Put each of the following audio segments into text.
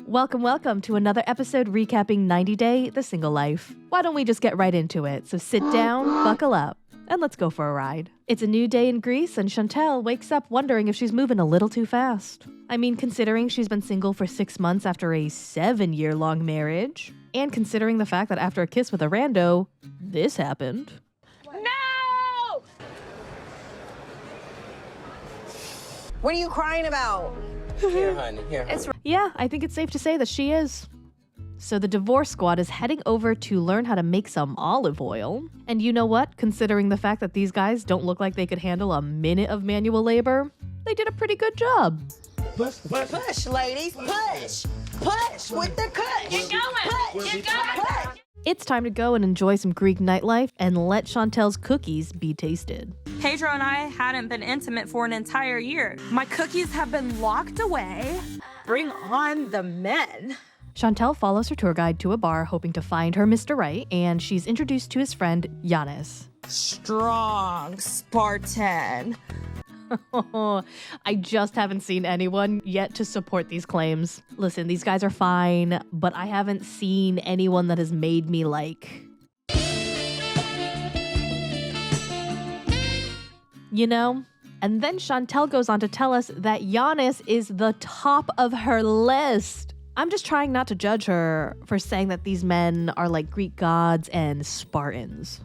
Welcome to another episode recapping 90 Day The Single Life. Why don't we just get right into it? So sit down, buckle up, and let's go for a ride. It's a new day in Greece, and Chantel wakes up wondering if she's moving a little too fast. I mean, considering she's been single for 6 months after a 7-year-long marriage, and considering the fact that after a kiss with a rando, this happened. No! What are you crying about? Here, honey, here. Yeah, I think it's safe to say that she is. So the divorce squad is heading over to learn how to make some olive oil. And you know what? Considering the fact that these guys don't look like they could handle a minute of manual labor, they did a pretty good job. Push, ladies, push! Push with the cut! Get going! Get going! It's time to go and enjoy some Greek nightlife and let Chantel's cookies be tasted. Pedro and I hadn't been intimate for an entire year. My cookies have been locked away. Bring on the men! Chantel follows her tour guide to a bar hoping to find her Mr. Right, and she's introduced to his friend, Giannis. Strong Spartan. I just haven't seen anyone yet to support these claims. Listen, these guys are fine, but I haven't seen anyone that has made me like... You know? And then Chantel goes on to tell us that Giannis is the top of her list. I'm just trying not to judge her for saying that these men are like Greek gods and Spartans.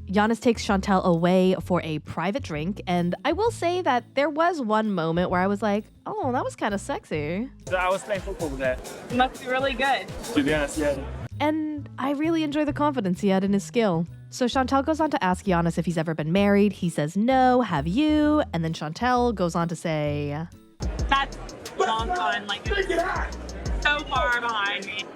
Giannis takes Chantel away for a private drink, and I will say that there was one moment where I was like, oh, that was kind of sexy. I was playing football with that. It must be really good. To be honest, yeah. And I really enjoy the confidence he had in his skill. So Chantel goes on to ask Giannis if he's ever been married. He says no, have you? And then Chantel goes on to say... That's long gone, like so far behind me.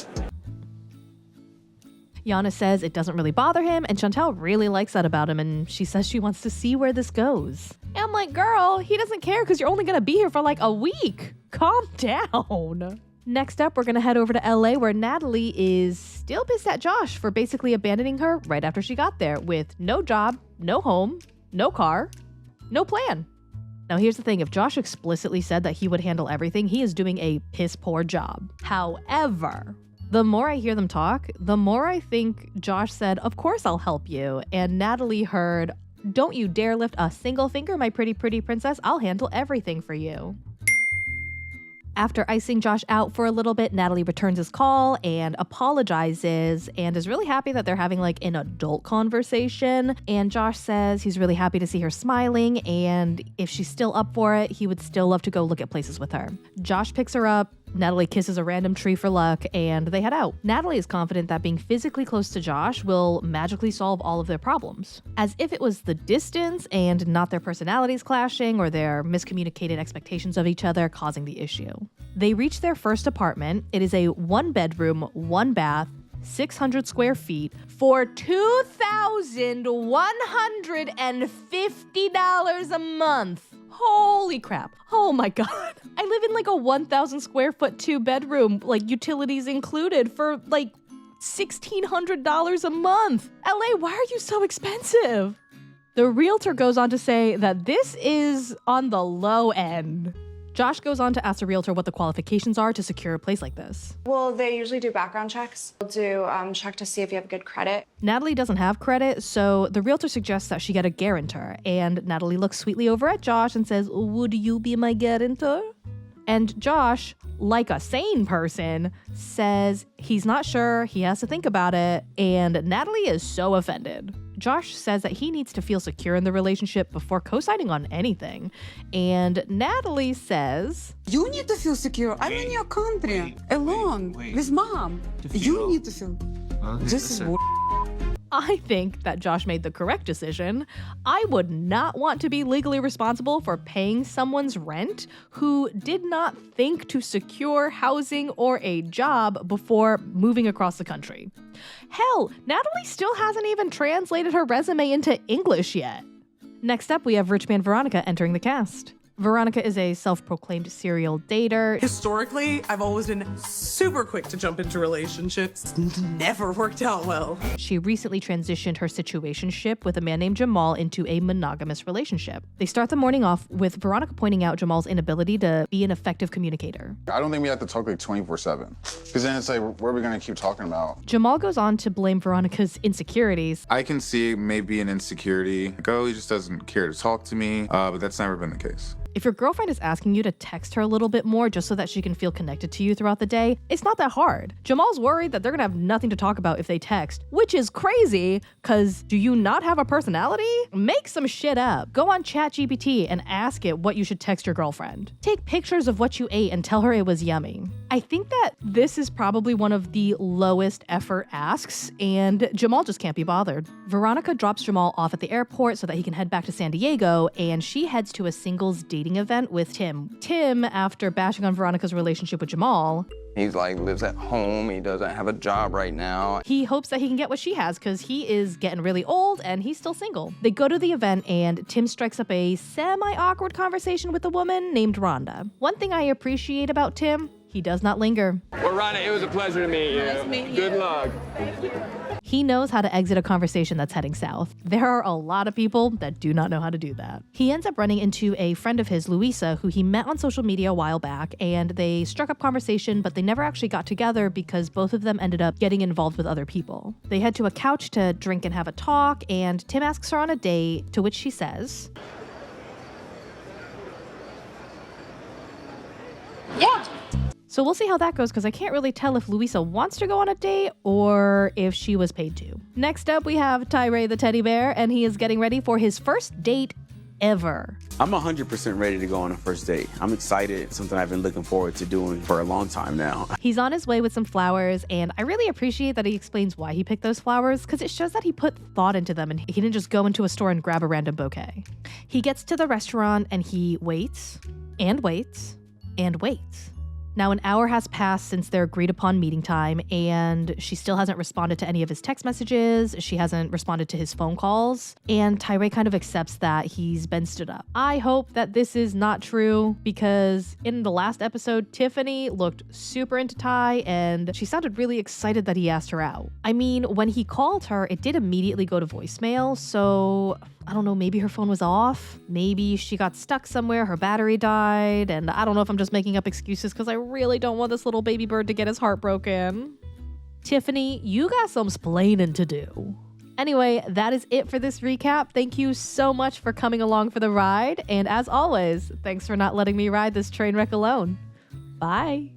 Giannis says it doesn't really bother him, and Chantel really likes that about him, and she says she wants to see where this goes. And I'm like, girl, he doesn't care because you're only going to be here for like a week. Calm down. Next up, we're going to head over to LA where Natalie is still pissed at Josh for basically abandoning her right after she got there with no job, no home, no car, no plan. Now, here's the thing. If Josh explicitly said that he would handle everything, he is doing a piss-poor job. However, the more I hear them talk, the more I think Josh said, of course I'll help you. And Natalie heard, don't you dare lift a single finger, my pretty, pretty princess. I'll handle everything for you. After icing Josh out for a little bit, Natalie returns his call and apologizes and is really happy that they're having like an adult conversation. And Josh says he's really happy to see her smiling, and if she's still up for it, he would still love to go look at places with her. Josh picks her up. Natalie kisses a random tree for luck, and they head out. Natalie is confident that being physically close to Josh will magically solve all of their problems, as if it was the distance and not their personalities clashing or their miscommunicated expectations of each other causing the issue. They reach their first apartment. It is a 1-bedroom, 1-bath, 600 square feet for $2,150 a month. Holy crap. Oh my God. I live in like a 1,000 square foot 2-bedroom, like utilities included, for like $1,600 a month. LA, why are you so expensive? The realtor goes on to say that this is on the low end. Josh goes on to ask the realtor what the qualifications are to secure a place like this. Well, they usually do background checks. They'll do check to see if you have good credit. Natalie doesn't have credit, so the realtor suggests that she get a guarantor. And Natalie looks sweetly over at Josh and says, would you be my guarantor? And Josh, like a sane person, says he's not sure, he has to think about it, and Natalie is so offended. Josh says that he needs to feel secure in the relationship before co-signing on anything. And Natalie says, you need to feel secure. I'm in your country, alone, with mom. You need to feel... This is I think that Josh made the correct decision. I would not want to be legally responsible for paying someone's rent who did not think to secure housing or a job before moving across the country. Hell, Natalie still hasn't even translated her resume into English yet. Next up, we have rich Man Veronica entering the cast. Veronica is a self-proclaimed serial dater. Historically, I've always been super quick to jump into relationships. Never worked out well. She recently transitioned her situationship with a man named Jamal into a monogamous relationship. They start the morning off with Veronica pointing out Jamal's inability to be an effective communicator. I don't think we have to talk like 24/7. Because then it's like, what are we gonna keep talking about? Jamal goes on to blame Veronica's insecurities. I can see maybe an insecurity. Like, oh, he just doesn't care to talk to me, but that's never been the case. If your girlfriend is asking you to text her a little bit more just so that she can feel connected to you throughout the day, it's not that hard. Jamal's worried that they're gonna have nothing to talk about if they text, which is crazy, cause do you not have a personality? Make some shit up. Go on ChatGPT and ask it what you should text your girlfriend. Take pictures of what you ate and tell her it was yummy. I think that this is probably one of the lowest effort asks, and Jamal just can't be bothered. Veronica drops Jamal off at the airport so that he can head back to San Diego, and she heads to a singles dating event with Tim. Tim, after bashing on Veronica's relationship with Jamal, he's like lives at home, he doesn't have a job right now. He hopes that he can get what she has because he is getting really old and he's still single. They go to the event and Tim strikes up a semi-awkward conversation with a woman named Rhonda. One thing I appreciate about Tim, he does not linger. Well, Rhonda, it was a pleasure to meet you. Nice to meet you. Good luck. He knows how to exit a conversation that's heading south. There are a lot of people that do not know how to do that. He ends up running into a friend of his, Louisa, who he met on social media a while back, and they struck up conversation, but they never actually got together because both of them ended up getting involved with other people. They head to a couch to drink and have a talk, and Tim asks her on a date, to which she says, Yeah. So we'll see how that goes because I can't really tell if Louisa wants to go on a date or if she was paid to. Next up, we have Tyray the teddy bear, and he is getting ready for his first date ever. I'm 100% ready to go on a first date. I'm excited. It's something I've been looking forward to doing for a long time now. He's on his way with some flowers, and I really appreciate that he explains why he picked those flowers because it shows that he put thought into them and he didn't just go into a store and grab a random bouquet. He gets to the restaurant and he waits and waits and waits. Now, an hour has passed since their agreed upon meeting time, and she still hasn't responded to any of his text messages. She hasn't responded to his phone calls, and Tyray kind of accepts that he's been stood up. I hope that this is not true because in the last episode, Tiffany looked super into Ty, and she sounded really excited that he asked her out. I mean, when he called her, it did immediately go to voicemail, so I don't know, maybe her phone was off. Maybe she got stuck somewhere, her battery died, and I don't know if I'm just making up excuses because I really don't want this little baby bird to get his heart broken. Tiffany, you got some splaining to do. Anyway, that is it for this recap. Thank you so much for coming along for the ride, and as always, thanks for not letting me ride this train wreck alone. Bye.